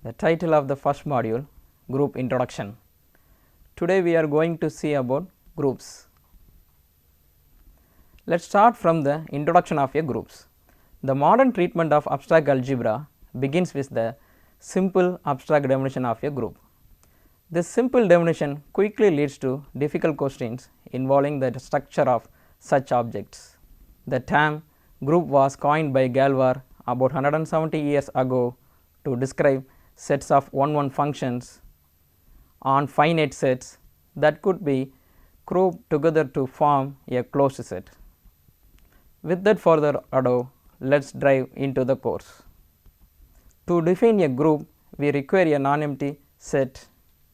The title of the first module, Group Introduction. Today we are going to see about groups. Let us start from the introduction of a groups. The modern treatment of abstract algebra begins with the simple abstract definition of a group. This simple definition quickly leads to difficult questions involving the structure of such objects. The term group was coined by Galois about 170 years ago to describe sets of 1-1 functions on finite sets that could be grouped together to form a closed set. With that further ado, let us dive into the course. To define a group, we require a non-empty set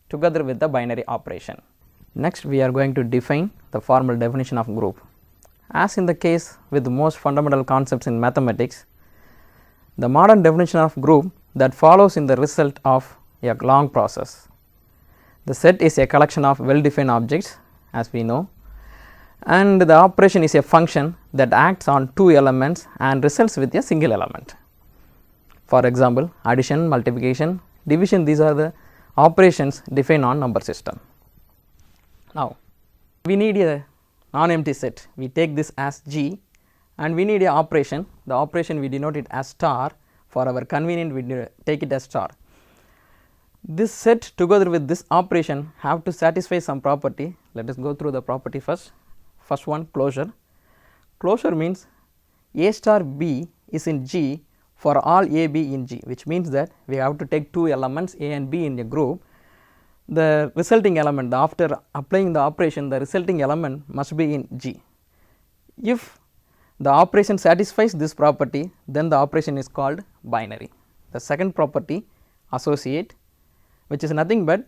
together with the binary operation. Next, we are going to define the formal definition of group. As in the case with the most fundamental concepts in mathematics, the modern definition of group that follows in the result of a long process. The set is a collection of well defined objects, as we know, and the operation is a function that acts on two elements and results with a single element. For example, addition, multiplication, division, these are the operations defined on number system. Now, we need a non-empty set, we take this as G, and we need a operation, the operation we denote it as star. For our convenience, we take it as star. This set together with this operation have to satisfy some property. Let us go through the property first. First one, closure. Closure means A star B is in G for all A B in G, which means that we have to take two elements A and B in a group. The resulting element, after applying the operation, the resulting element must be in G. If the operation satisfies this property, then the operation is called binary. The second property, associate, which is nothing but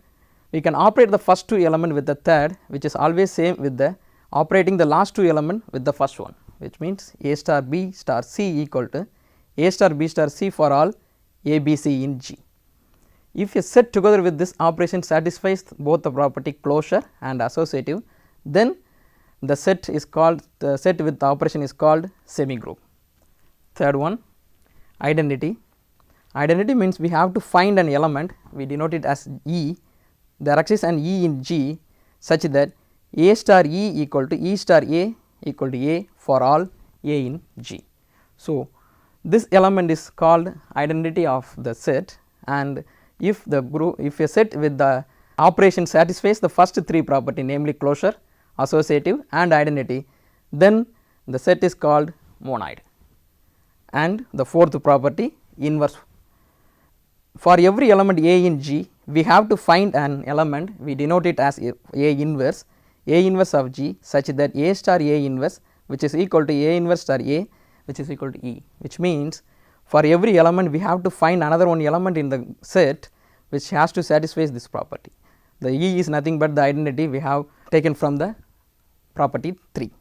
we can operate the first two element with the third, which is always same with the operating the last two element with the first one, which means A star B star C equal to A star B star C for all A B C in G. If a set together with this operation satisfies both the property closure and associative, then the set is called, the set with the operation is called semi group. Third one, identity. Identity means we have to find an element, we denote it as E. There exists an E in G such that A star E equal to E star A equal to A for all A in G. So, this element is called identity of the set, and if the group, if a set with the operation satisfies the first three property, namely closure, associative and identity, then the set is called monoid. And the fourth property, inverse. For every element A in G, we have to find an element, we denote it as A inverse of G such that A star A inverse, which is equal to A inverse star A, which is equal to E, which means for every element we have to find another one element in the set which has to satisfy this property. The E is nothing but the identity we have taken from the property 3.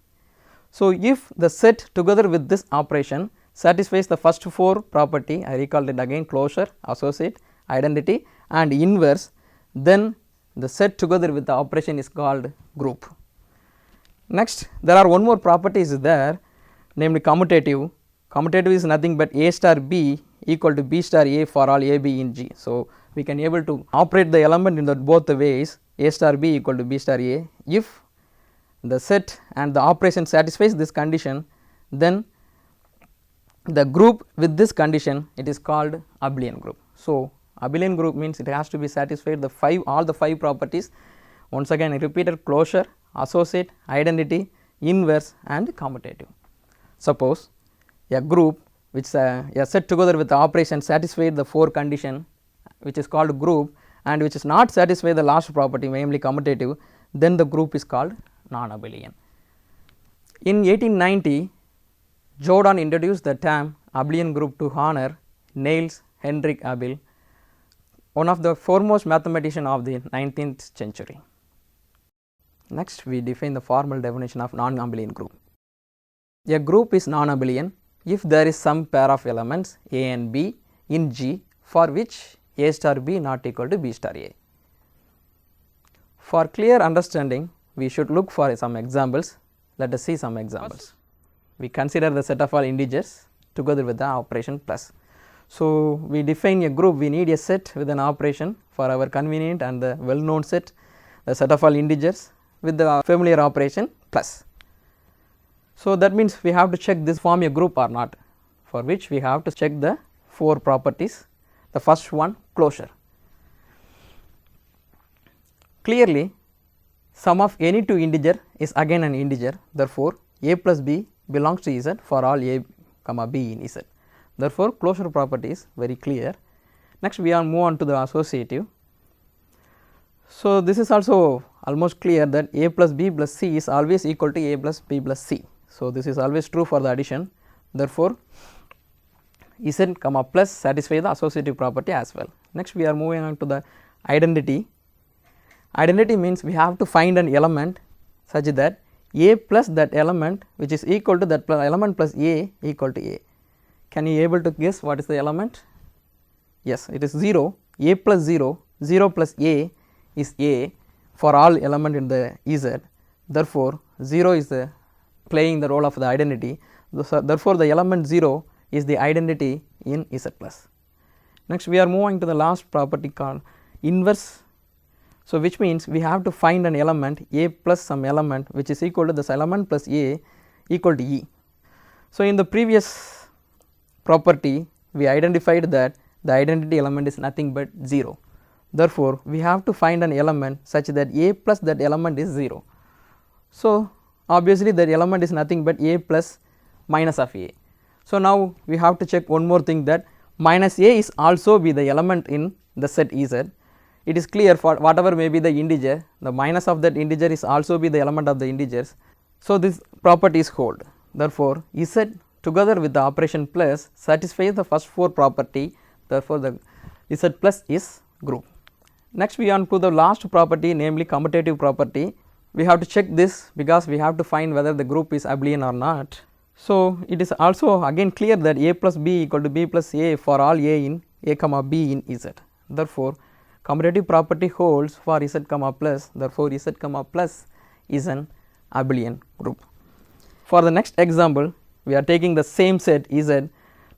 So, if the set together with this operation satisfies the first four property, I recall it again, closure, associate, identity and inverse, then the set together with the operation is called group. Next, there are one more property is there, namely commutative. Commutative is nothing but A star B equal to B star A for all A B in G. So, we can able to operate the element in the both the ways, A star B equal to B star A. If the set and the operation satisfies this condition, then the group with this condition, it is called abelian group. So, abelian group means it has to be satisfied the all the five properties. Once again I repeated, closure, associate, identity, inverse and commutative. Suppose a group which a set together with the operation satisfied the four condition, which is called group, and which is not satisfy the last property, namely commutative, then the group is called non-abelian. In 1890, Jordan introduced the term abelian group to honor Niels Henrik Abel, one of the foremost mathematician of the 19th century. Next, we define the formal definition of non-abelian group. A group is non-abelian if there is some pair of elements A and B in G for which A star B not equal to B star A. For clear understanding, we should look for some examples. Let us see some examples. We consider the set of all integers together with the operation plus. So, we define a group, we need a set with an operation for our convenient and the well known set, the set of all integers with the familiar operation plus. So, that means we have to check this form a group or not, for which we have to check the 4 properties. The first one, closure. Clearly, sum of any 2 integer is again an integer, therefore, a plus b belongs to Z for all a comma b in Z. Therefore, closure property is very clear. Next, we are move on to the associative. So, this is also almost clear that a plus b plus c is always equal to a plus b plus c. So, this is always true for the addition. Therefore, Z comma plus satisfy the associative property as well. Next, we are moving on to the identity. Identity means we have to find an element such that a plus that element which is equal to that element plus a equal to a. Can you able to guess what is the element? Yes, it is 0, a plus 0, 0 plus a is a for all element in the Z. Therefore, 0 is the playing the role of the identity. Therefore, the element 0 is the identity in Z plus. Next, we are moving to the last property called inverse. So, which means we have to find an element a plus some element which is equal to this element plus a equal to e. So, in the previous property we identified that the identity element is nothing but 0. Therefore, we have to find an element such that a plus that element is 0. So, obviously that element is nothing but a plus minus of a. So, now we have to check one more thing, that minus a is also be the element in the set Z. It is clear for whatever may be the integer, the minus of that integer is also be the element of the integers. So, this property is hold. Therefore, Z together with the operation plus satisfies the first 4 property. Therefore, the Z plus is group. Next, we on to the last property, namely commutative property. We have to check this because we have to find whether the group is abelian or not. So, it is also again clear that a plus b equal to b plus a for all a in a comma b in Z. Therefore, commutative property holds for Z comma plus. Therefore, Z comma plus is an abelian group. For the next example, we are taking the same set Z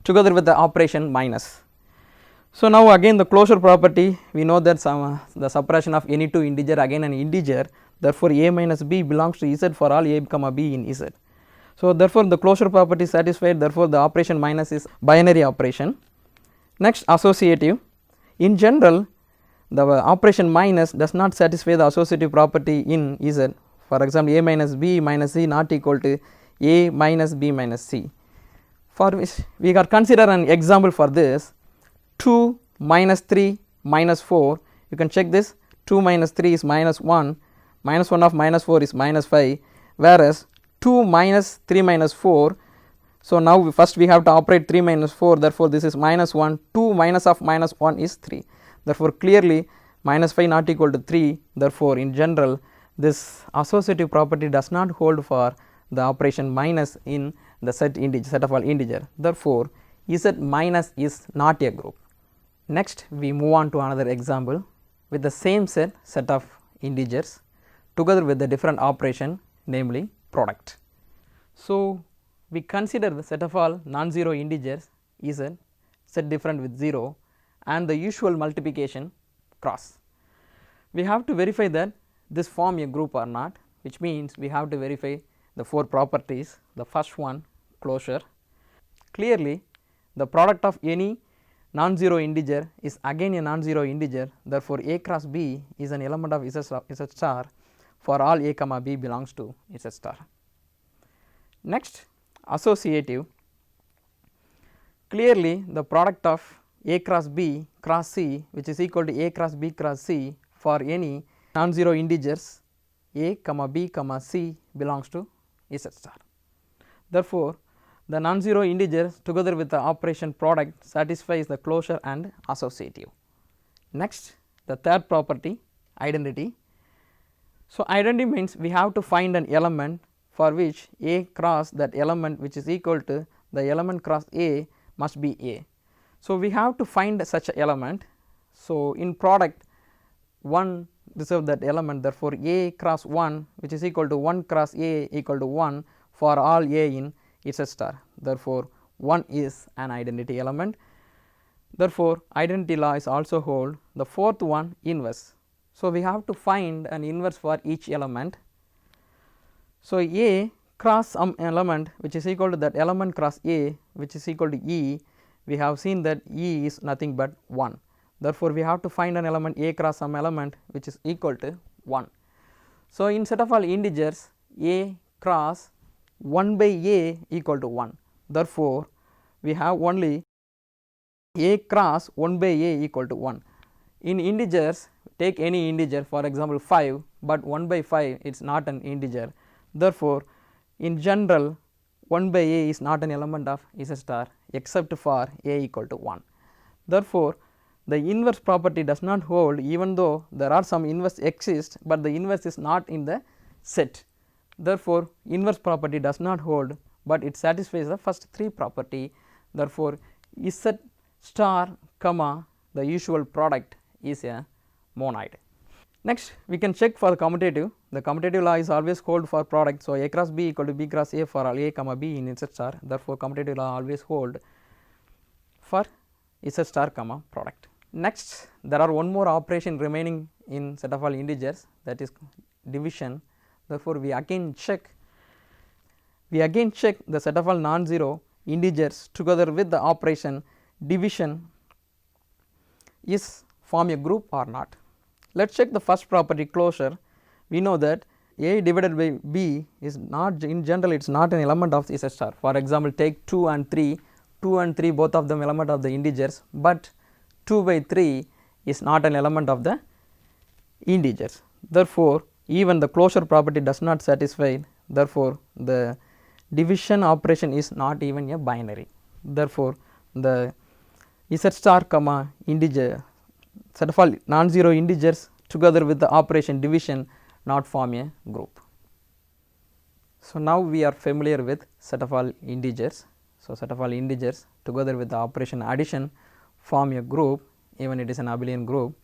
together with the operation minus. So, now again the closure property, we know that the suppression of any 2 integer again an integer. Therefore, a minus b belongs to Z for all a comma b in Z. So, therefore, the closure property is satisfied. Therefore, the operation minus is binary operation. Next, associative. In general, the operation minus does not satisfy the associative property in Z. For example, a minus b minus c not equal to a minus b minus c. For which we are consider an example for this, 2 minus 3 minus 4. You can check this, 2 minus 3 is minus 1, minus 1 of minus 4 is minus 5, whereas 2 minus 3 minus 4. So, now first we have to operate 3 minus 4. Therefore, this is minus 1, 2 minus of minus 1 is 3. Therefore, clearly minus 5 not equal to 3. Therefore, in general this associative property does not hold for the operation minus in the set of all integer. Therefore, Z minus is not a group. Next, we move on to another example with the same set of integers together with the different operation, namely product. So, we consider the set of all non-zero integers Z set different with 0 and the usual multiplication cross. We have to verify that this form a group or not, which means we have to verify the 4 properties. The first one, closure. Clearly, the product of any non-zero integer is again a non-zero integer. Therefore, a cross b is an element of Z star for all a comma b belongs to Z star. Next, associative. Clearly, the product of a cross b cross c which is equal to a cross b cross c for any non-zero integers a comma b comma c belongs to Z star. Therefore, the non-zero integers together with the operation product satisfies the closure and associative. Next, the third property, identity. So, identity means we have to find an element for which a cross that element which is equal to the element cross a must be a. So, we have to find such a element. So, in product 1 reserve that element, therefore, a cross 1 which is equal to 1 cross a equal to 1 for all a in Z star. Therefore, 1 is an identity element. Therefore, identity law is also hold. The fourth one, inverse. So, we have to find an inverse for each element. So, A cross some element which is equal to that element cross A which is equal to E, we have seen that E is nothing but 1. Therefore, we have to find an element A cross some element which is equal to 1. So, in set of all integers A cross 1 by A equal to 1. Therefore, we have only A cross 1 by A equal to 1. In integers, take any integer, for example 5, but 1 by 5 it is not an integer. Therefore, in general 1 by A is not an element of Z star except for A equal to 1. Therefore, the inverse property does not hold even though there are some inverse exist, but the inverse is not in the set. Therefore, inverse property does not hold, but it satisfies the first 3 property. Therefore, Z star comma the usual product is a monoid. Next, we can check for the commutative. The commutative law is always hold for product. So, A cross B equal to B cross A for all A comma B in Z star. Therefore, commutative law always hold for Z star comma product. Next, there are one more operation remaining in set of all integers, that is division. Therefore, we again check the set of all non-zero integers together with the operation division is form a group or not. Let us check the first property, closure. We know that A divided by B is not, in general it is not an element of Z star. For example, take 2 and 3, 2 and 3 both of them element of the integers, but 2 by 3 is not an element of the integers. Therefore, even the closure property does not satisfy. Therefore, the division operation is not even a binary. Therefore, the Z star comma integer set of all non-zero integers together with the operation division not form a group. So, now we are familiar with set of all integers. So, set of all integers together with the operation addition form a group, even it is an abelian group,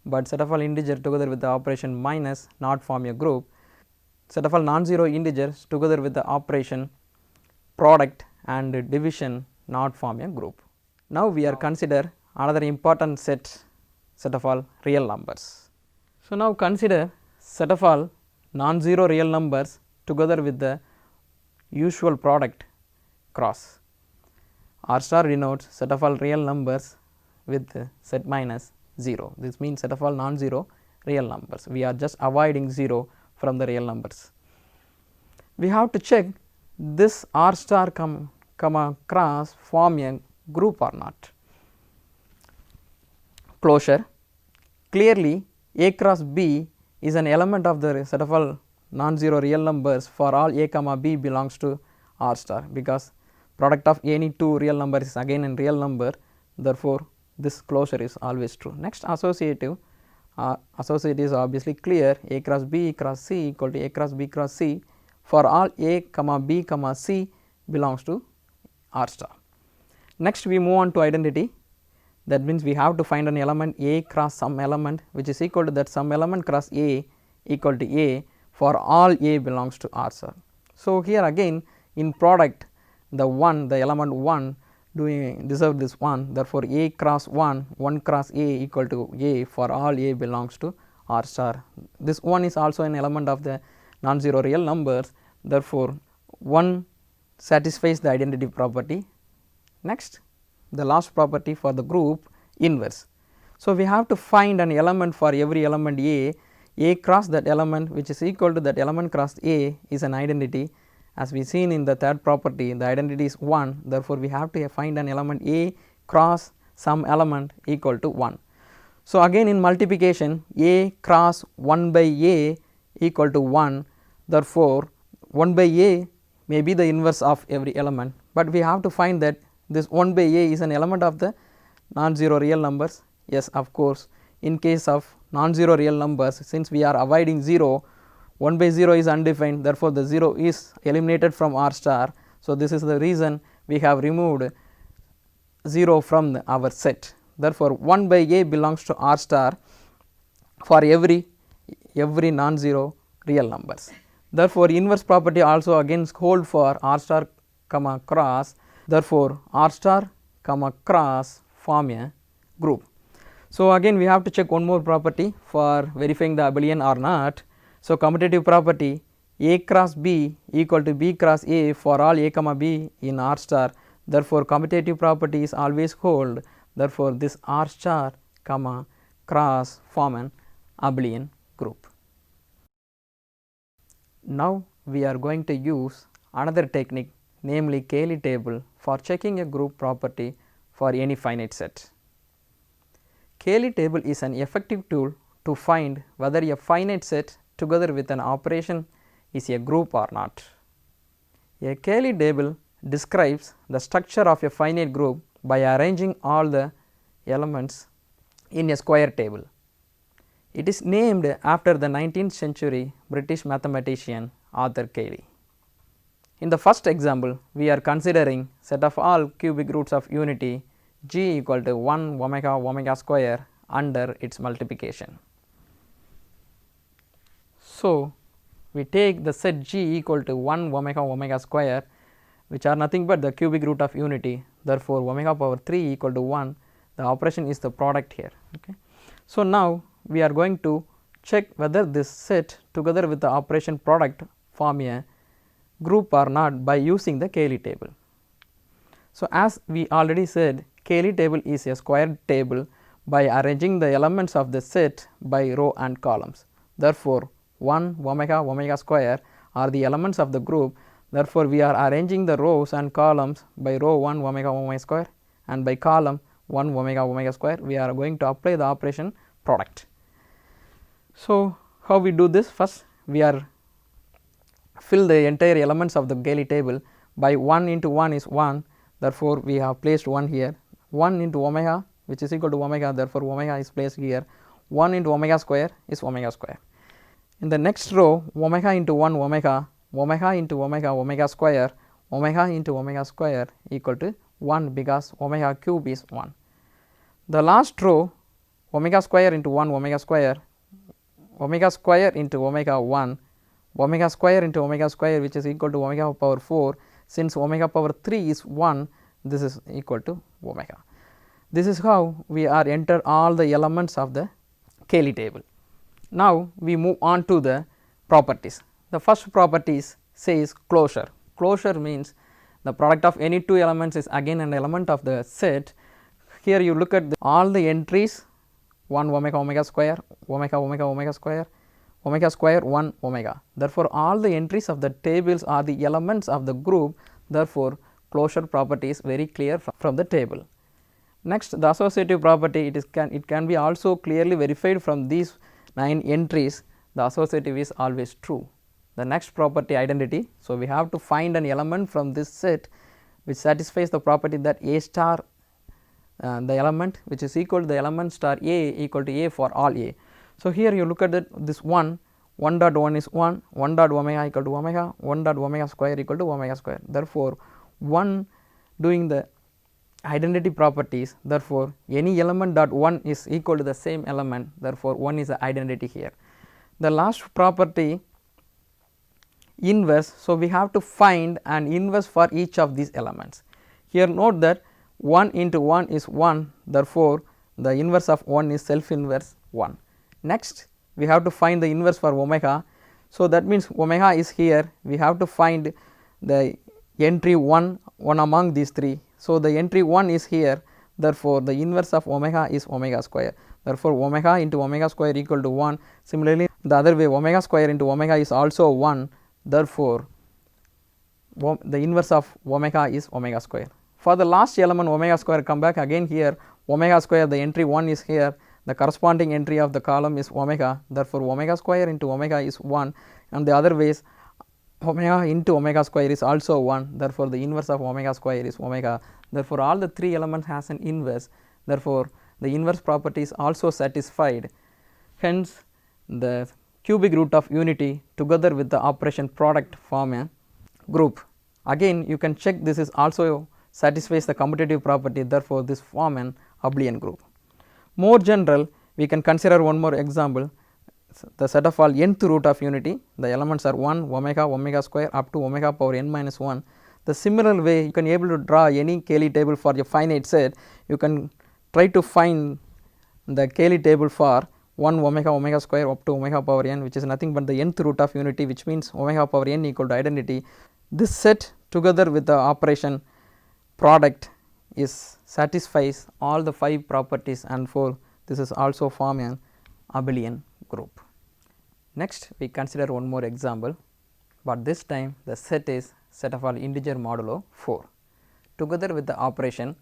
but set of all integer together with the operation minus not form a group. Set of all non-zero integers together with the operation product and division not form a group. Now, we are consider another important set of all real numbers. So, now consider set of all non-zero real numbers together with the usual product cross. R star denotes set of all real numbers with set minus 0. This means set of all non-zero real numbers. We are just avoiding 0 from the real numbers. We have to check this R star comma cross form a group or not. Closure, clearly A cross B is an element of the set of all non-zero real numbers for all A comma B belongs to R star, because product of any two real numbers is again a real number. Therefore, this closure is always true. Next, associative, associate is obviously clear. A cross B cross C equal to A cross B cross C for all A comma B comma C belongs to R star. Next, we move on to identity. That means, we have to find an element A cross some element which is equal to that some element cross A equal to A for all A belongs to R star. So, here again in product the element 1 doing deserve this 1. Therefore, A cross 1 cross A equal to A for all A belongs to R star. This 1 is also an element of the non-zero real numbers. Therefore, 1 satisfies the identity property. Next, the last property for the group, inverse. So, we have to find an element for every element A cross that element which is equal to that element cross A is an identity. As we seen in the third property, the identity is 1. Therefore, we have to find an element A cross some element equal to 1. So, again in multiplication A cross 1 by A equal to 1. Therefore, 1 by A may be the inverse of every element, but we have to find that this 1 by A is an element of the non-zero real numbers. Yes, of course, in case of non-zero real numbers, since we are avoiding 0, 1 by 0 is undefined. Therefore, the 0 is eliminated from R star. So, this is the reason we have removed 0 from our set. Therefore, 1 by A belongs to R star for every non-zero real numbers. Therefore, inverse property also again hold for R star comma cross. Therefore, R star comma cross form a group. So, again we have to check one more property for verifying the abelian or not. So, commutative property A cross B equal to B cross A for all A comma B in R star. Therefore, commutative property is always hold. Therefore, this R star comma cross form an abelian group. Now, we are going to use another technique, namely Cayley table, for checking a group property for any finite set. Cayley table is an effective tool to find whether a finite set together with an operation is a group or not. A Cayley table describes the structure of a finite group by arranging all the elements in a square table. It is named after the 19th century British mathematician Arthur Cayley. In the first example, we are considering set of all cubic roots of unity g equal to 1 omega omega square under its multiplication. So, we take the set g equal to 1 omega omega square, which are nothing but the cubic root of unity. Therefore, omega power 3 equal to 1, the operation is the product here. Okay. So, now we are going to check whether this set together with the operation product form a group or not by using the Cayley table. So, as we already said, Cayley table is a squared table by arranging the elements of the set by row and columns. Therefore, 1 omega omega square are the elements of the group. Therefore, we are arranging the rows and columns by row 1 omega omega square and by column 1 omega omega square. We are going to apply the operation product. So, how we do this? First, we are fill the entire elements of the Cayley table by 1 into 1 is 1. Therefore, we have placed 1 here, 1 into omega which is equal to omega. Therefore, omega is placed here, 1 into omega square is omega square. In the next row, omega into 1 omega, omega into omega omega square, omega into omega square equal to 1 because omega cube is 1. The last row, omega square into 1 omega square into omega 1, omega square into omega square which is equal to omega power 4. Since omega power 3 is 1, this is equal to omega. This is how we are enter all the elements of the Cayley table. Now, we move on to the properties. The first properties says closure. Closure means the product of any two elements is again an element of the set. Here you look at all the entries 1 omega omega square, omega omega omega square, omega square 1 omega. Therefore, all the entries of the tables are the elements of the group. Therefore, closure property is very clear from the table. Next, the associative property, it can be also clearly verified from these 9 entries. The associative is always true. The next property, identity. So, we have to find an element from this set which satisfies the property that A star the element which is equal to the element star A equal to A for all A. So, here you look at this 1 dot 1 is 1, 1 dot omega equal to omega, 1 dot omega square equal to omega square. Therefore, 1 doing the identity properties. Therefore, any element dot 1 is equal to the same element. Therefore, 1 is the identity here. The last property, inverse. So, we have to find an inverse for each of these elements. Here note that 1 into 1 is 1. Therefore, the inverse of 1 is self inverse 1. Next, we have to find the inverse for omega. So, that means omega is here. We have to find the entry 1 among these 3. So, the entry 1 is here. Therefore, the inverse of omega is omega square. Therefore, omega into omega square equal to 1. Similarly, the other way omega square into omega is also 1. Therefore, the inverse of omega is omega square. For the last element omega square, come back again here, omega square, the entry 1 is here, the corresponding entry of the column is omega. Therefore, omega square into omega is 1, and the other ways omega into omega square is also 1. Therefore, the inverse of omega square is omega. Therefore, all the 3 elements has an inverse. Therefore, the inverse property is also satisfied. Hence, the cubic root of unity together with the operation product form a group. Again, you can check this is also satisfies the commutative property. Therefore, this form an abelian group. More general, we can consider one more example, the set of all nth root of unity. The elements are 1 omega omega square up to omega power n minus 1. The similar way you can able to draw any Cayley table for a finite set. You can try to find the Cayley table for 1 omega omega square up to omega power n, which is nothing but the nth root of unity, which means omega power n equal to identity. This set together with the operation product is satisfies all the 5 properties, and for this is also form an abelian group. Next we consider one more example, but this time the set is set of all integer modulo 4 together with the operation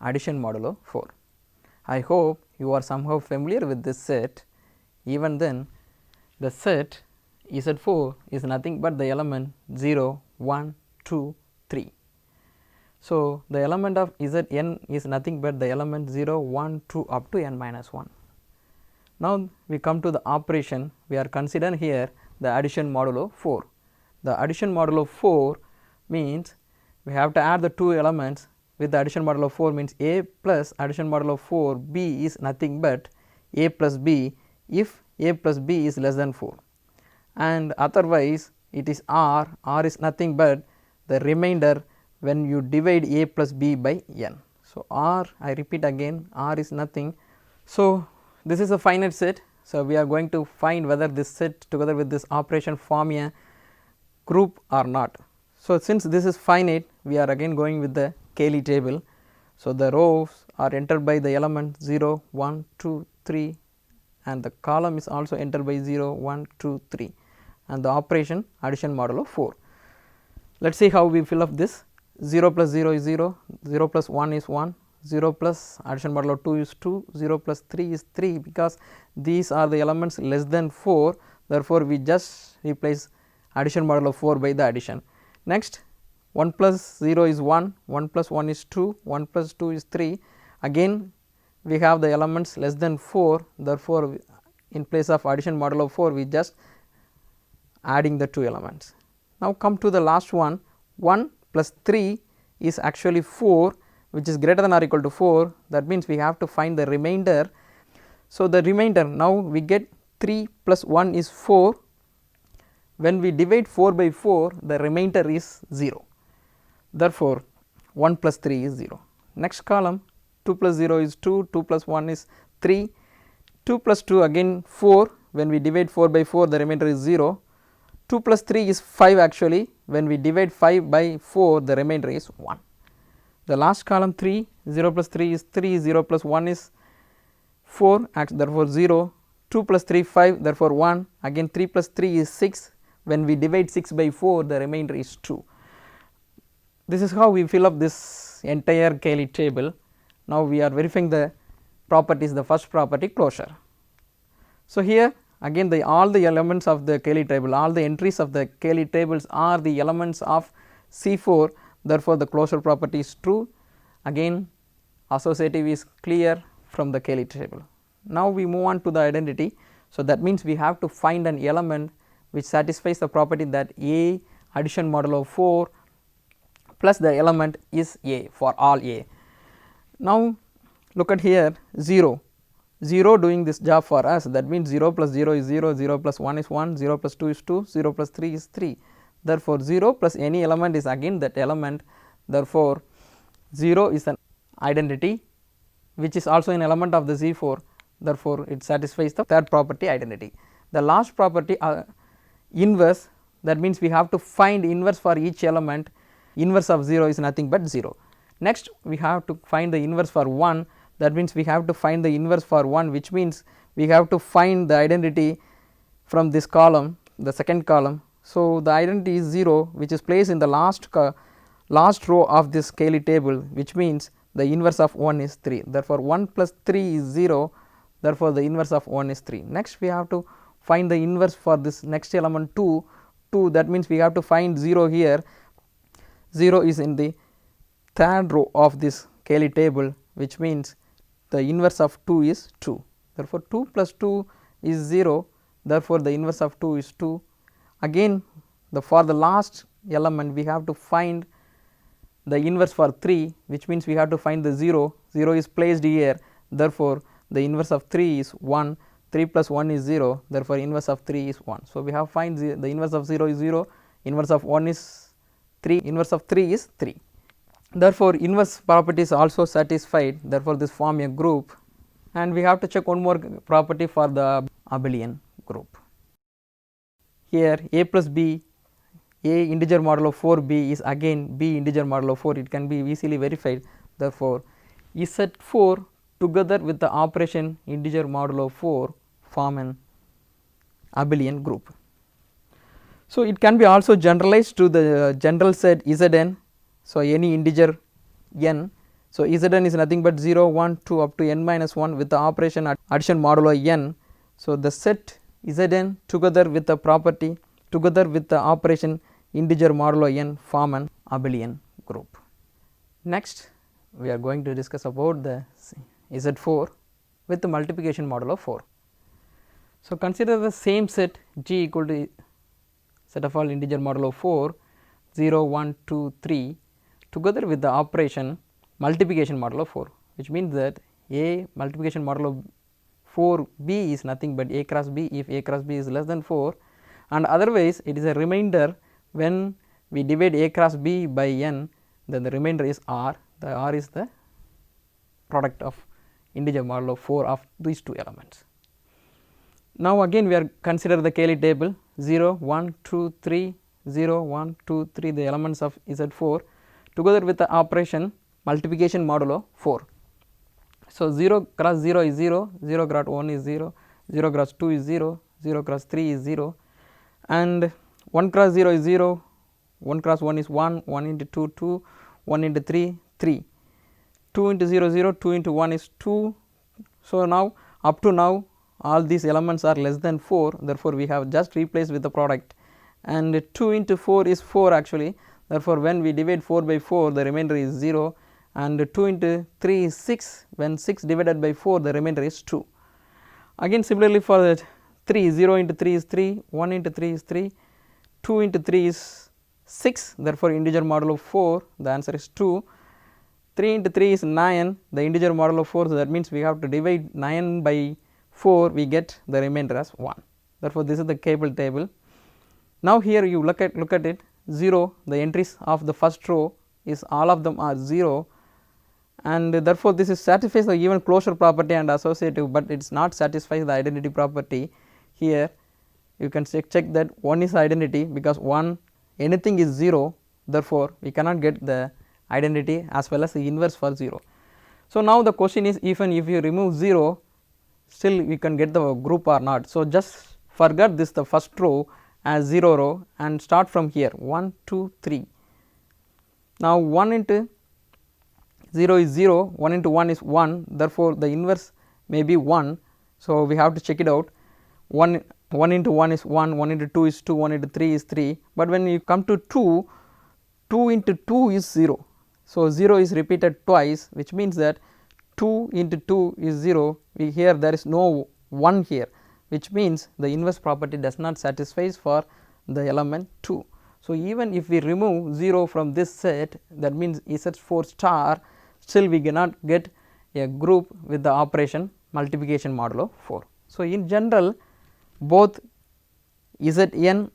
addition modulo 4. I hope you are somehow familiar with this set. Even then, the set Z4 is nothing but the element 0, 1, 2, 3. So, the element of Zn is nothing but the element 0, 1, 2 up to n minus 1. Now, we come to the operation. We are considering here the addition modulo 4. The addition modulo 4 means we have to add the 2 elements with the addition modulo 4, means a plus addition modulo 4 b is nothing but a plus b if a plus b is less than 4, and otherwise it is r is nothing but the remainder when you divide a plus b by n. So, r, I repeat again, r is nothing. So, this is a finite set. So, we are going to find whether this set together with this operation form a group or not. So, since this is finite, we are again going with the Cayley table. So, the rows are entered by the element 0, 1, 2, 3, and the column is also entered by 0, 1, 2, 3, and the operation addition modulo 4. Let us see how we fill up this. 0 plus 0 is 0, 0 plus 1 is 1, 0 plus addition modulo 2 is 2, 0 plus 3 is 3, because these are the elements less than 4. Therefore, we just replace addition modulo 4 by the addition. Next, 1 plus 0 is 1, 1 plus 1 is 2, 1 plus 2 is 3. Again we have the elements less than 4. Therefore, in place of addition modulo 4 we just adding the 2 elements. Now, come to the last one. 1 plus 3 is actually 4, which is greater than or equal to 4. That means we have to find the remainder. So, the remainder, now we get 3 plus 1 is 4. When we divide 4 by 4, the remainder is 0. Therefore, 1 plus 3 is 0. Next column, 2 plus 0 is 2, 2 plus 1 is 3, 2 plus 2 again 4. When we divide 4 by 4, the remainder is 0. 2 plus 3 is 5 actually. When we divide 5 by 4, the remainder is 1. The last column 3, 0 plus 3 is 3, 0 plus 1 is 4, therefore 0, 2 plus 3 5, therefore 1, again 3 plus 3 is 6. When we divide 6 by 4, the remainder is 2. This is how we fill up this entire Cayley table. Now, we are verifying the properties. The first property, closure. So, here again all the elements of the Cayley table, all the entries of the Cayley tables are the elements of C4. Therefore, the closure property is true. Again associative is clear from the Cayley table. Now, we move on to the identity. So, that means we have to find an element which satisfies the property that A addition modulo 4 plus the element is A for all A. Now, look at here 0, 0 doing this job for us, that means 0 plus 0 is 0, 0 plus 1 is 1, 0 plus 2 is 2, 0 plus 3 is 3. Therefore, 0 plus any element is again that element. Therefore, 0 is an identity which is also an element of the Z4. Therefore, it satisfies the third property, identity. The last property, inverse, that means we have to find inverse for each element. Inverse of 0 is nothing but 0. Next, we have to find the inverse for 1, that means we have to find the inverse for 1, which means we have to find the identity from this column, the second column. So, the identity is 0, which is placed in the last row of this Cayley table, which means the inverse of 1 is 3. Therefore, 1 plus 3 is 0. Therefore, the inverse of 1 is 3. Next, we have to find the inverse for this next element 2, that means we have to find 0 here. 0 is in the third row of this Cayley table, which means the inverse of 2 is 2. Therefore, 2 plus 2 is 0. Therefore, the inverse of 2 is 2. Again, for the last element we have to find the inverse for 3, which means we have to find the 0. 0 is placed here. Therefore, the inverse of 3 is 1. 3 plus 1 is 0. Therefore, inverse of 3 is 1. So, we have find the inverse of 0 is 0, inverse of 1 is 3, inverse of 3 is 3. Therefore, inverse property is also satisfied, therefore, this form a group, and we have to check one more property for the abelian group. Here a plus b, a integer modulo 4b is again b integer modulo 4, it can be easily verified. Therefore, Z4 together with the operation integer modulo 4 form an abelian group. So, it can be also generalized to the general set Zn. So, any integer n. So, Zn is nothing but 0, 1, 2 up to n minus 1 with the operation addition modulo n. So, the set Zn together with the property together with the operation integer modulo n form an abelian group. Next, we are going to discuss about the Z4 with the multiplication modulo 4. So, consider the same set G equal to set of all integer modulo 4 0, 1, 2, 3 together with the operation multiplication modulo 4, which means that A multiplication modulo 4 B is nothing but A cross B if A cross B is less than 4, and otherwise it is a remainder when we divide A cross B by n, then the remainder is R. The R is the product of integer modulo 4 of these two elements. Now, again we are consider the Cayley table 0, 1, 2, 3, 0, 1, 2, 3 the elements of Z4 together with the operation multiplication modulo 4. So, 0 cross 0 is 0, 0 cross 1 is 0, 0 cross 2 is 0, 0 cross 3 is 0, and 1 cross 0 is 0, 1 cross 1 is 1, 1 into 2 2, 1 into 3 3, 2 into 0 0, 2 into 1 is 2. So, now up to now all these elements are less than 4, therefore, we have just replaced with the product, and 2 into 4 is 4 actually. Therefore, when we divide 4 by 4 the remainder is 0, and 2 into 3 is 6, when 6 divided by 4 the remainder is 2. Again similarly for the 3, 0 into 3 is 3, 1 into 3 is 3, 2 into 3 is 6, therefore, integer modulo 4 the answer is 2, 3 into 3 is 9, the integer modulo 4, so that means we have to divide 9 by 4, we get the remainder as 1. Therefore, this is the Cayley table. Now, here you look at it 0, the entries of the first row is all of them are 0, and therefore, this is satisfies the even closure property and associative, but it is not satisfies the identity property. Here you can check that 1 is identity because 1 anything is 0, therefore, we cannot get the identity as well as the inverse for 0. So, now the question is even if you remove 0 still we can get the group or not. So, just forget this the first row as 0 row and start from here 1 2 3. Now, 1 into 0 is 0, 1 into 1 is 1, therefore, the inverse may be 1. So, we have to check it out 1 into 1 is 1, 1 into 2 is 2, 1 into 3 is 3, but when you come to 2, 2 into 2 is 0. So, 0 is repeated twice, which means that 2 into 2 is 0, we here there is no 1 here, which means the inverse property does not satisfy for the element 2. So, even if we remove 0 from this set, that means Z4 star, still we cannot get a group with the operation multiplication modulo 4. So, in general both Zn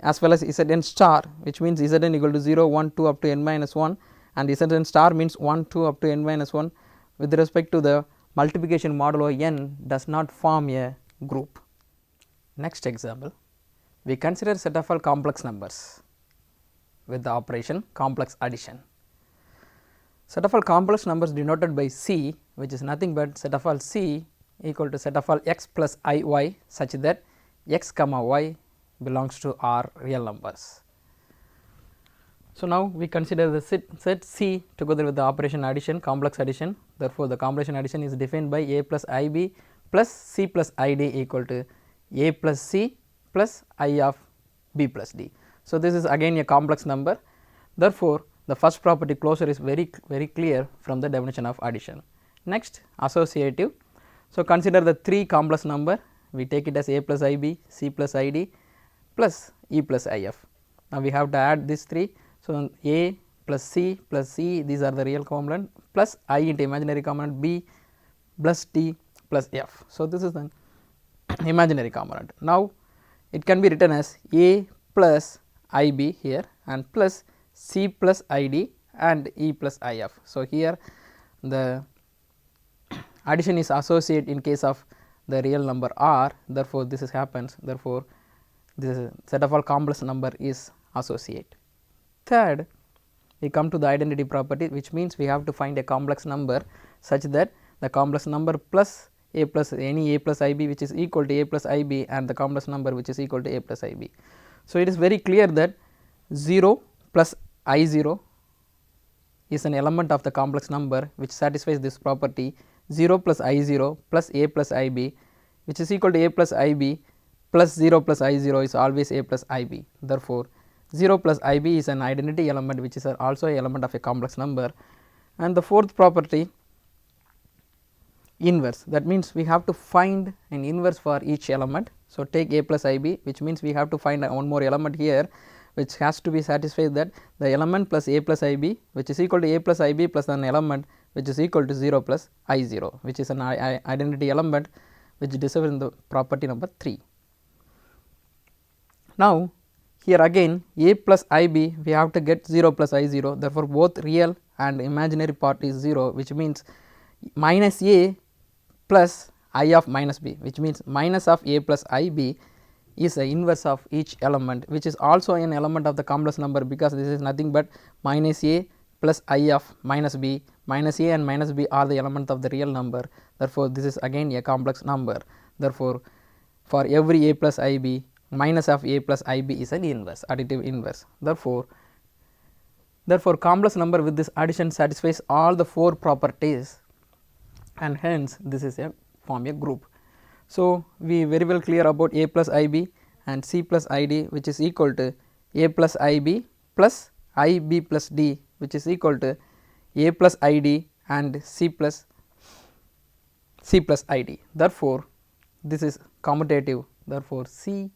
as well as Zn star, which means Zn equal to 0, 1, 2 up to n minus 1, and Zn star means 1, 2 up to n minus 1 with respect to the multiplication modulo n does not form a group. Next example, we consider set of all complex numbers with the operation complex addition. Set of all complex numbers denoted by C, which is nothing but set of all C equal to set of all x plus I y such that x comma y belongs to R real numbers. So, now we consider the set C together with the operation addition complex addition. Therefore, the combination addition is defined by a plus I b plus c plus I d equal to a plus c plus I of b plus d. So, this is again a complex number. Therefore, the first property closure is very clear from the definition of addition. Next, associative. So, consider the 3 complex number, we take it as a plus I b, c plus I d plus e plus I f. Now, we have to add these 3. So, a plus c these are the real component plus I into imaginary component b plus d plus f. So, this is the imaginary component. Now, it can be written as a plus I b here and plus c plus I d and E plus IF. So, here the addition is associate in case of the real number R, therefore, this is happens, therefore, this set of all complex number is associate. Third, we come to the identity property, which means we have to find a complex number such that the complex number plus a plus any a plus ib which is equal to a plus ib and the complex number which is equal to a plus ib. So, it is very clear that 0 plus I 0 is an element of the complex number which satisfies this property 0 plus I 0 plus a plus ib which is equal to a plus ib plus 0 plus I 0 is always a plus ib. Therefore, 0 plus ib is an identity element which is also a element of a complex number. And the fourth property, inverse, that means we have to find an inverse for each element. So, take a plus ib, which means we have to find one more element here which has to be satisfied that the element plus a plus ib which is equal to a plus ib plus an element which is equal to 0 plus I 0, which is an identity element which differs in the property number 3. Now, here again a plus ib we have to get 0 plus I 0, therefore, both real and imaginary part is 0, which means minus a plus I of minus b, which means minus of a plus ib is the inverse of each element, which is also an element of the complex number, because this is nothing but minus a plus I of minus b, minus a and minus b are the element of the real number. Therefore, this is again a complex number. Therefore, for every a plus ib, minus of a plus ib is an inverse, additive inverse. Therefore, complex number with this addition satisfies all the 4 properties, and hence this is a form a group. So, we very well clear about a plus ib and c plus id, which is equal to a plus ib plus ib plus d, which is equal to a plus id and c plus id. Therefore, this is commutative. Therefore, C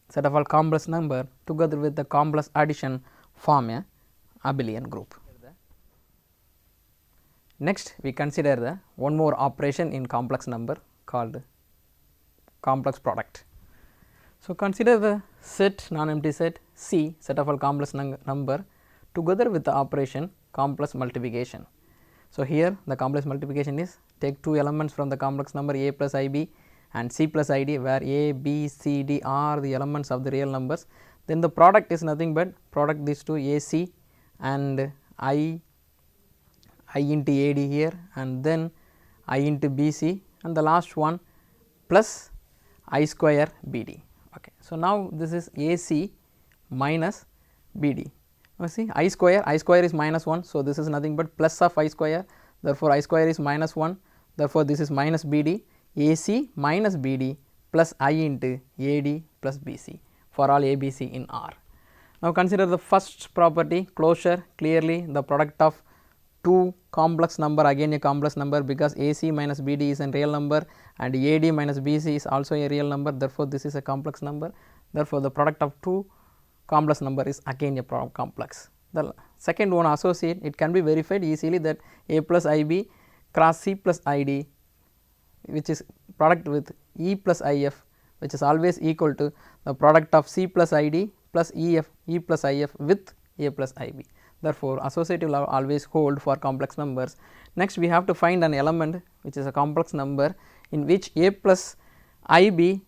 set of all complex number together with the complex addition form a abelian group. Next, we consider the one more operation in complex number called complex product. So, consider the set non-empty set C set of all complex number together with the operation complex multiplication. So, here the complex multiplication is take 2 elements from the complex number a plus ib and c plus id, where a, b, c, d are the elements of the real numbers. Then the product is nothing but product these two a c and I into a d here, and then I into b c, and the last one plus I square b d. Okay. So, now this is a c minus b d. Now, see I square is minus 1. So, this is nothing but plus of I square, therefore, I square is minus 1, therefore, this is minus b d, a c minus b d plus I into a d plus b c for all a b c in R. Now, consider the first property closure. Clearly, the product of 2 complex number, again a complex number, because a c minus b d is a real number and a d minus b c is also a real number, therefore, this is a complex number. Therefore, the product of 2 complex number is again a complex. The second one associate, it can be verified easily that a plus ib cross c plus id, which is product with e plus if, which is always equal to the product of c plus id plus e plus if with a plus ib. Therefore, associative will always hold for complex numbers. Next, we have to find an element which is a complex number in which a plus ib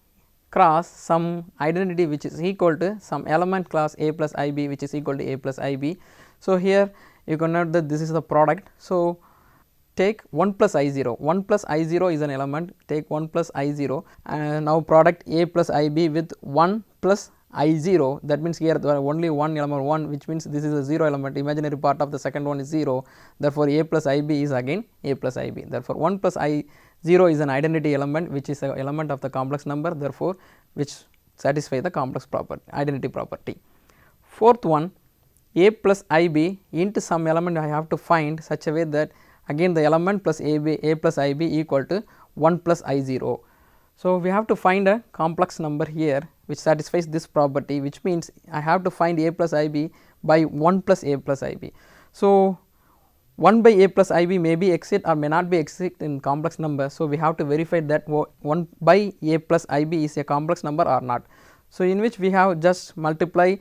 cross some identity which is equal to some element class a plus ib which is equal to a plus ib. So, here you can note that this is the product. So, take 1 plus I 0, 1 plus I 0 is an element, take 1 plus I 0 and now product a plus ib with 1 plus I 0, that means here there are only one element 1, which means this is a 0 element, imaginary part of the second one is 0, therefore, a plus ib is again a plus ib. Therefore, 1 plus I 0 is an identity element which is an element of the complex number, therefore, which satisfy the complex property identity property. Fourth one, a plus ib into some element I have to find such a way that again the element plus a plus ib equal to 1 plus I 0. So, we have to find a complex number here which satisfies this property, which means I have to find a plus ib by 1 plus a plus ib. So, 1 by a plus ib may be exit or may not be exit in complex number. So, we have to verify that 1 by a plus ib is a complex number or not. So, in which we have just multiply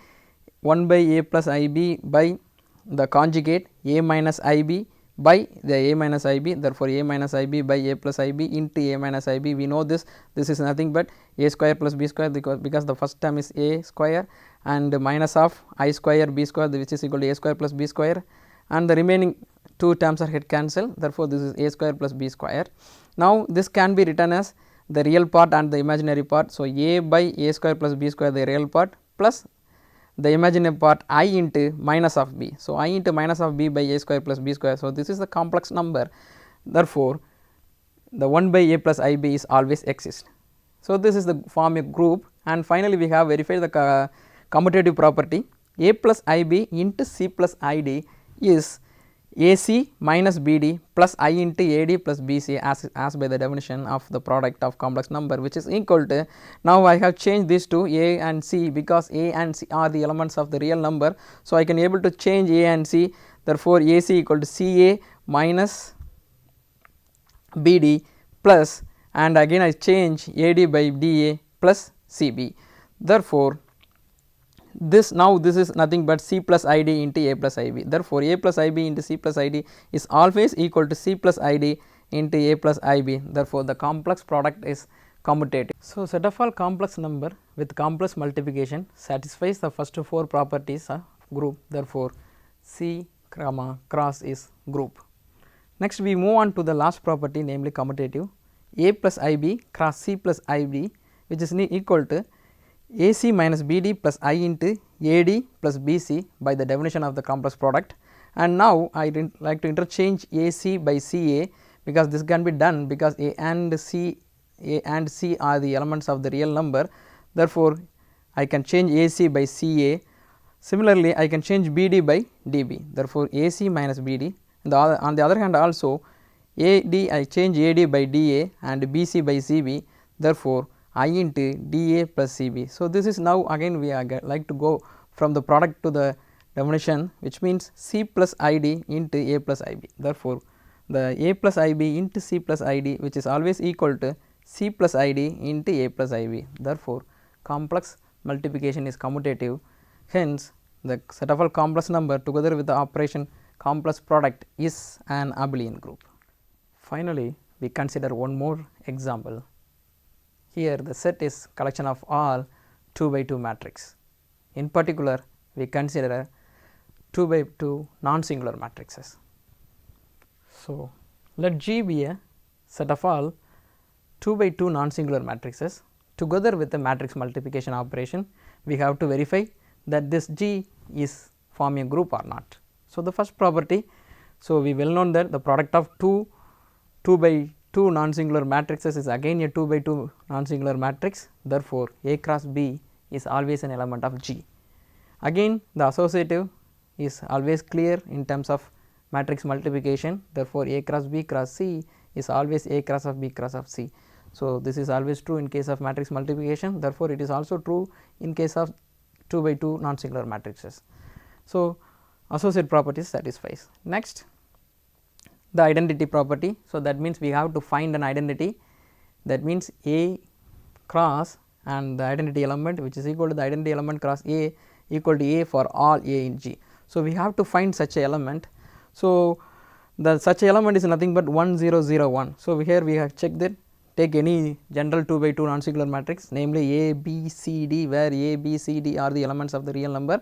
1 by a plus ib by the conjugate a minus ib by the a minus ib, therefore, a minus ib by a plus ib into a minus ib. We know this is nothing but a square plus b square, because the first term is a square and minus of I square b square, which is equal to a square plus b square, and the remaining two terms are get cancelled, therefore, this is a square plus b square. Now, this can be written as the real part and the imaginary part. So, a by a square plus b square, the real part, plus the imaginary part I into minus of b. So, I into minus of b by a square plus b square. So, this is the complex number, therefore, the 1 by a plus ib is always exist. So, this is the form a group, and finally, we have verified the commutative property a plus ib into c plus id is AC minus BD plus I into AD plus BC as by the definition of the product of complex number, which is equal to, now I have changed this to A and C, because A and C are the elements of the real number. So, I can able to change A and C, therefore, AC equal to CA minus BD plus, and again I change AD by DA plus CB. Therefore, this now this is nothing but C plus ID into A plus IB. Therefore, A plus IB into C plus ID is always equal to C plus ID into A plus IB. Therefore, the complex product is commutative. So, set of all complex number with complex multiplication satisfies the first four properties of group. Therefore, C cross is group. Next, we move on to the last property, namely commutative. A plus IB cross C plus IB, which is equal to AC minus BD plus I into AD plus BC by the definition of the complex product. And now, I like to interchange AC by CA, because this can be done because A and C are the elements of the real number. Therefore, I can change AC by CA. Similarly, I can change BD by DB. Therefore, AC minus BD. On the other hand, also AD I change AD by DA and BC by CB. Therefore, I into DA plus CB. So, this is now again we are like to go from the product to the definition, which means C plus ID into A plus IB. Therefore, the A plus IB into C plus ID, which is always equal to C plus ID into A plus IB. Therefore, complex multiplication is commutative. Hence, the set of all complex number together with the operation complex product is an abelian group. Finally, we consider one more example. Here the set is collection of all 2 by 2 matrix. In particular, we consider 2 by 2 non-singular matrices. So, let G be a set of all 2 by 2 non-singular matrices. Together with the matrix multiplication operation, we have to verify that this G is form a group or not. So, the first property, so we well known that the product of two by 2 non-singular matrices is again a 2 by 2 non-singular matrix. Therefore, A cross B is always an element of G. Again, the associative is always clear in terms of matrix multiplication. Therefore, A cross B cross C is always A cross of B cross of C. So, this is always true in case of matrix multiplication. Therefore, it is also true in case of 2 by 2 non-singular matrices. So, associate property satisfies. Next, the identity property. So, that means we have to find an identity, that means A cross and the identity element, which is equal to the identity element cross A equal to A for all A in G. So, we have to find such a element. So, the such element is nothing but 1 0 0 1. So, here we have checked that, take any general 2 by 2 non-singular matrix, namely A B C D, where A B C D are the elements of the real number,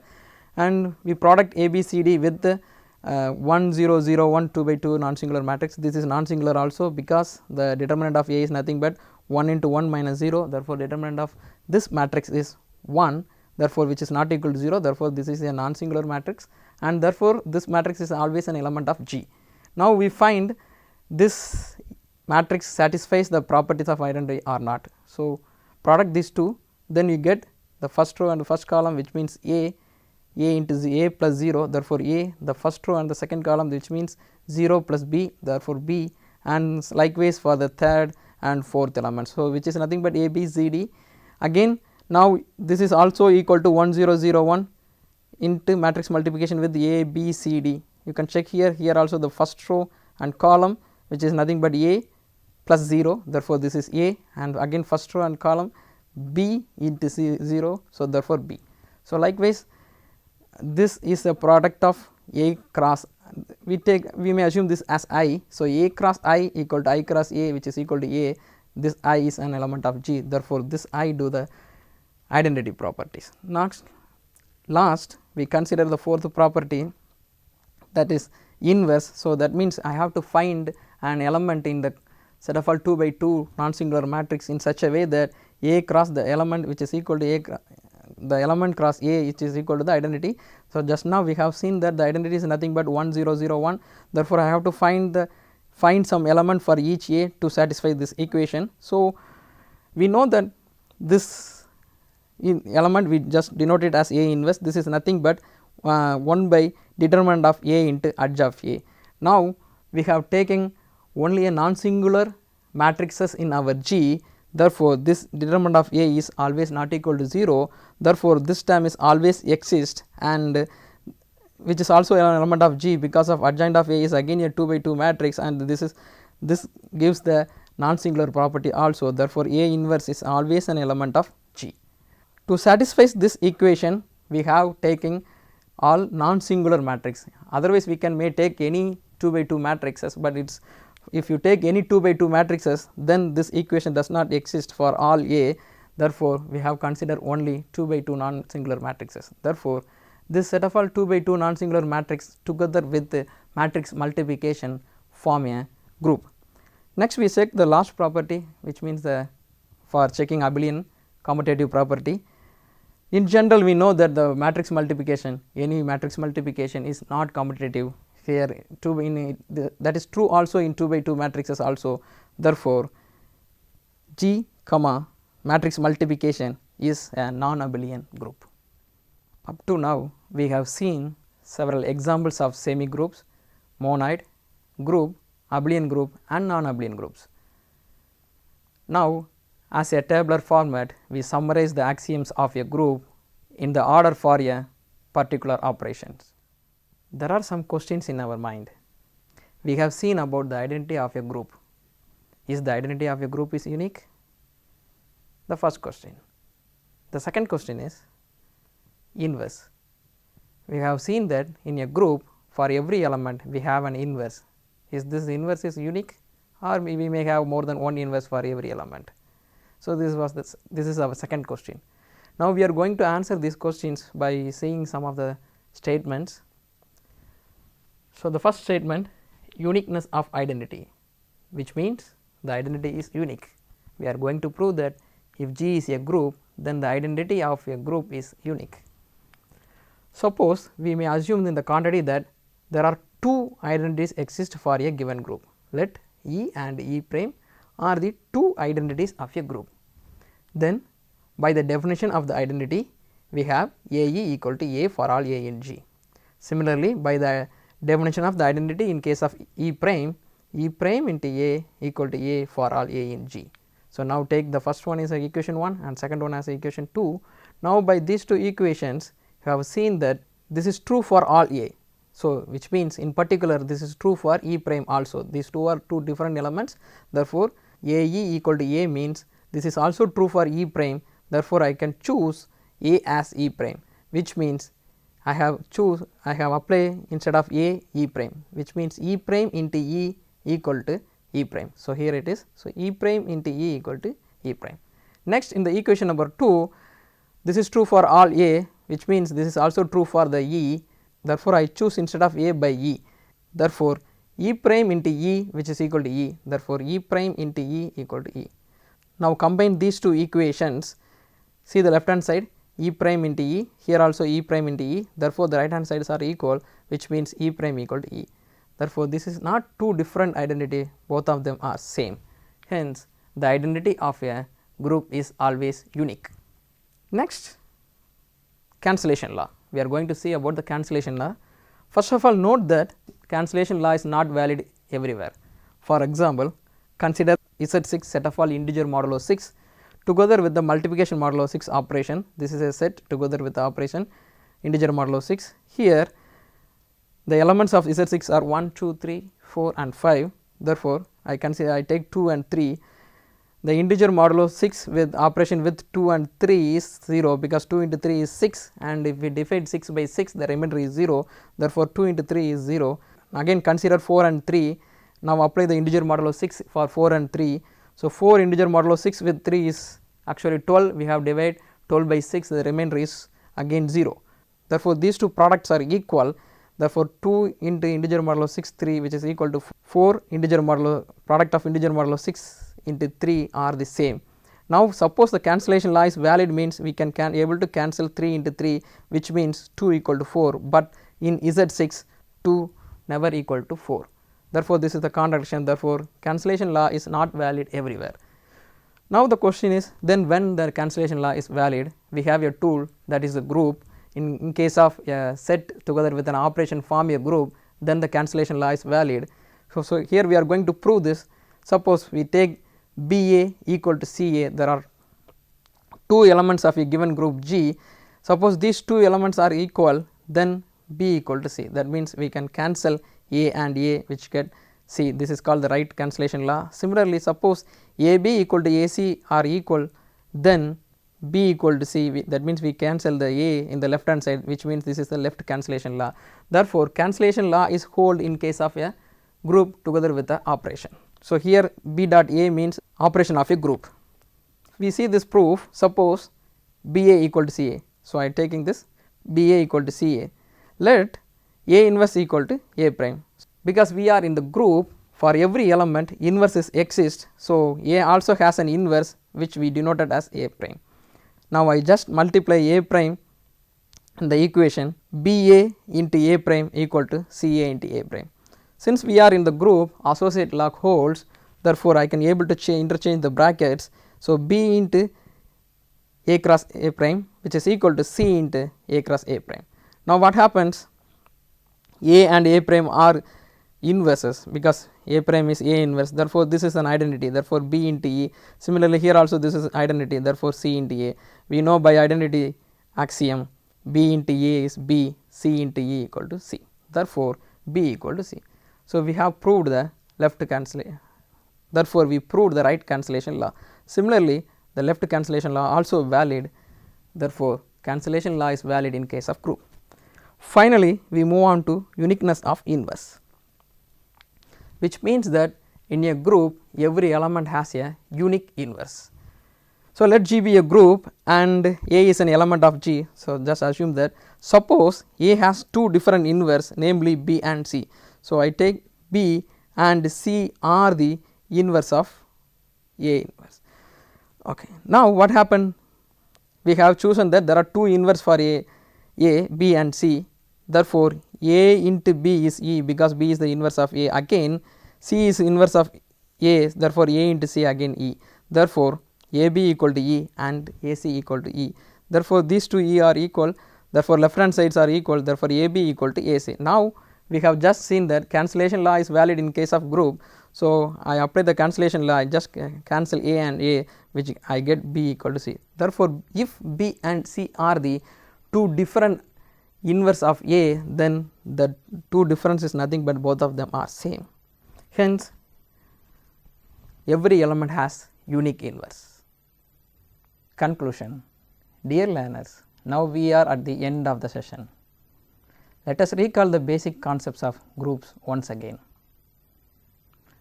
and we product A B C D with the 1 0 0 1 2 by 2 non-singular matrix. This is non-singular also, because the determinant of A is nothing but 1 into 1 minus 0. Therefore, determinant of this matrix is 1, therefore, which is not equal to 0. Therefore, this is a non-singular matrix, and therefore, this matrix is always an element of G. Now, we find this matrix satisfies the properties of identity or not. So, product these two, then you get the first row and the first column, which means A into A plus 0, therefore, A, the first row and the second column, which means 0 plus B, therefore, B, and likewise for the third and fourth element. So, which is nothing but A B C D. Again, now this is also equal to 1 0 0 1 into matrix multiplication with A B C D. You can check here also the first row and column, which is nothing but A plus 0, therefore, this is A, and again first row and column B into 0, so therefore, B. So, likewise, this is a product of A cross, we may assume this as I. So, A cross I equal to I cross A, which is equal to A, this I is an element of G, therefore, this I do the identity properties. Next, last we consider the fourth property, that is inverse. So, that means I have to find an element in the set of all 2 by 2 non-singular matrix in such a way that A cross the element which is equal to A the element cross A which is equal to the identity. So, just now we have seen that the identity is nothing but 1 0 0 1, therefore, I have to find some element for each A to satisfy this equation. So, we know that this element we just denote it as A inverse, this is nothing but 1 by determinant of A into edge of A. Now, we have taken only a non-singular matrices in our G, therefore, this determinant of A is always not equal to 0, therefore, this term is always exist and which is also an element of G, because of adjoint of A is again a 2 by 2 matrix and this gives the non-singular property also, therefore, A inverse is always an element of G. To satisfy this equation, we have taken all non-singular matrix, otherwise we may take any 2 by 2 matrices, but it is if you take any 2 by 2 matrices, then this equation does not exist for all A, therefore, we have considered only 2 by 2 non-singular matrices. Therefore, this set of all 2 by 2 non-singular matrix together with the matrix multiplication form a group. Next, we check the last property, which means the for checking abelian commutative property. In general, we know that the matrix multiplication, any matrix multiplication is not commutative here that is true also in 2 by 2 matrices also. Therefore, G comma matrix multiplication is a non-abelian group. Up to now, we have seen several examples of semi groups, monoid, group, abelian group and non-abelian groups. Now, as a tabular format, we summarize the axioms of a group in the order for a particular operations. There are some questions in our mind. We have seen about the identity of a group. Is the identity of a group is unique? The first question. The second question is inverse. We have seen that in a group for every element we have an inverse. Is this inverse is unique, or we may have more than one inverse for every element? So, this is our second question. Now, we are going to answer these questions by seeing some of the statements. So, the first statement, uniqueness of identity, which means the identity is unique. We are going to prove that if G is a group, then the identity of a group is unique. Suppose we may assume in the quantity that there are two identities exist for a given group. Let E and E prime are the two identities of a group. Then by the definition of the identity, we have AE equal to A for all A in G. Similarly, by the definition of the identity in case of E prime into A equal to A for all A in G. So, now take the first one is equation 1 and second one as equation 2. Now, by these two equations you have seen that this is true for all A. So, which means in particular this is true for E prime also, these two are two different elements. Therefore, AE equal to A means this is also true for E prime, therefore, I can choose A as E prime, which means I have apply instead of A E prime, which means E prime into E equal to E prime. So, here it is. So, E prime into E equal to E prime. Next, in the equation number 2, this is true for all A, which means this is also true for the E, therefore, I choose instead of A by E. Therefore, E prime into E which is equal to E, therefore, E prime into E equal to E. Now, combine these two equations, see the left hand side E prime into E, here also E prime into E, therefore, the right hand sides are equal, which means E prime equal to E. Therefore, this is not two different identity, both of them are same. Hence, the identity of a group is always unique. Next, cancellation law. We are going to see about the cancellation law. First of all, note that cancellation law is not valid everywhere. For example, consider Z6 set of all integer modulo 6 together with the multiplication modulo 6 operation. This is a set together with the operation integer modulo 6. Here the elements of Z6 are 1, 2, 3, 4 and 5. Therefore, I take 2 and 3. the integer modulo 6 with operation with 2 and 3 is 0, because 2 into 3 is 6, and if we divide 6 by 6 the remainder is 0, therefore 2 into 3 is 0. Again consider 4 and 3, now apply the integer modulo 6 for 4 and 3. So, 4 integer modulo 6 with 3 is actually 12, we have divided 12 by 6, the remainder is again 0. Therefore, these two products are equal, therefore 2 into integer modulo 6 3, which is equal to 4 integer modulo product of integer modulo 6 into 3 are the same. Now, suppose the cancellation law is valid, means we can able to cancel 3 into 3, which means 2 equal to 4, but in Z6 2 never equal to 4. Therefore, this is the contradiction, therefore, cancellation law is not valid everywhere. Now, the question is, then when the cancellation law is valid, we have a tool, that is a group. In case of a set together with an operation form a group, then the cancellation law is valid. So, here we are going to prove this. Suppose we take B A equal to C A, there are two elements of a given group G. Suppose these two elements are equal, then B equal to C, that means we can cancel A and A, which get C. This is called the right cancellation law. Similarly, suppose A B equal to A C are equal, then B equal to C, that means we cancel the A in the left hand side, which means this is the left cancellation law. Therefore, cancellation law is hold in case of a group together with the operation. So, here B dot A means operation of a group. We see this proof, suppose B A equal to C A. So, I am taking this B A equal to C A, let A inverse equal to A prime, because we are in the group, for every element inverses exist. So, A also has an inverse, which we denoted as A prime. Now, I just multiply A prime in the equation B A into A prime equal to C A into A prime. Since we are in the group, associate law holds, therefore, I can able to interchange the brackets. So, B into A cross A prime, which is equal to C into A cross A prime. Now, what happens? A and A prime are inverses, because A prime is A inverse, therefore, this is an identity, therefore, B into E. Similarly, here also this is identity, therefore, C into A. We know by identity axiom B into A is B, C into E equal to C, therefore, B equal to C. So, we have proved the left cancellation, therefore, we proved the right cancellation law. Similarly, the left cancellation law also valid, therefore, cancellation law is valid in case of group. Finally, we move on to uniqueness of inverse, which means that in a group every element has a unique inverse. So, let G be a group and A is an element of G. So, just assume that suppose A has two different inverse, namely B and C. So, I take B and C are the inverse of A inverse. Okay. Now, what happened? We have chosen that there are two inverse for A, B and C. Therefore, A into B is E, because B is the inverse of A. Again, C is inverse of A, therefore, A into C again E. Therefore, AB equal to E and AC equal to E. Therefore, these two E are equal, therefore, left hand sides are equal, therefore, AB equal to AC. Now, we have just seen that cancellation law is valid in case of group. So, I apply the cancellation law, I just cancel A and A, which I get B equal to C. Therefore, if B and C are the two different inverse of A, then the two difference is nothing but both of them are same. Hence, every element has unique inverse. Conclusion. Dear learners, now we are at the end of the session. Let us recall the basic concepts of groups once again.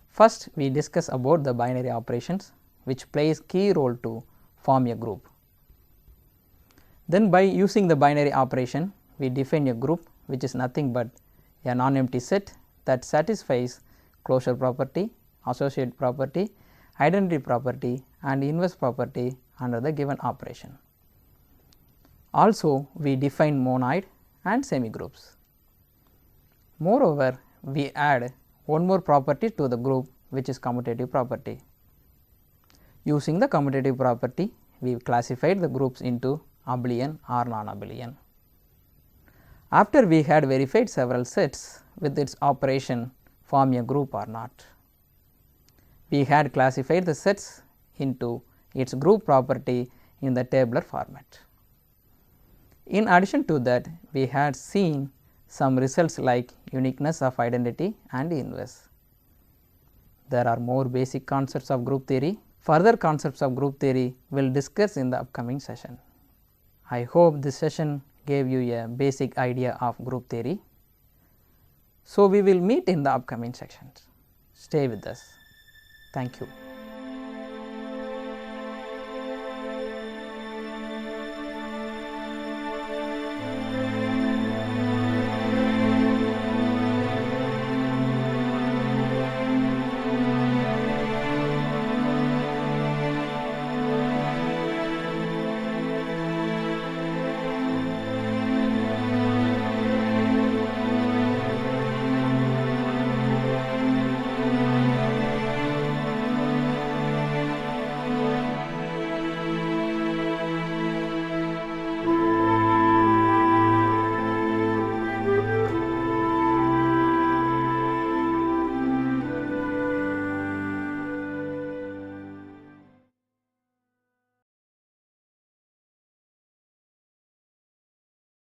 First, we discuss about the binary operations, which plays key role to form a group. Then, by using the binary operation, we define a group which is nothing but a non-empty set that satisfies closure property, associate property, identity property and inverse property under the given operation. Also, we define monoid and semigroups. Moreover, we add one more property to the group, which is commutative property. Using the commutative property, we classified the groups into abelian or non-abelian. After we had verified several sets with its operation form a group or not, we had classified the sets into its group property in the tabular format. In addition to that, we had seen some results like uniqueness of identity and inverse. There are more basic concepts of group theory Further concepts of group theory will discuss in the upcoming session. I hope this session gave you a basic idea of group theory. So, we will meet in the upcoming sections. Stay with us. Thank you.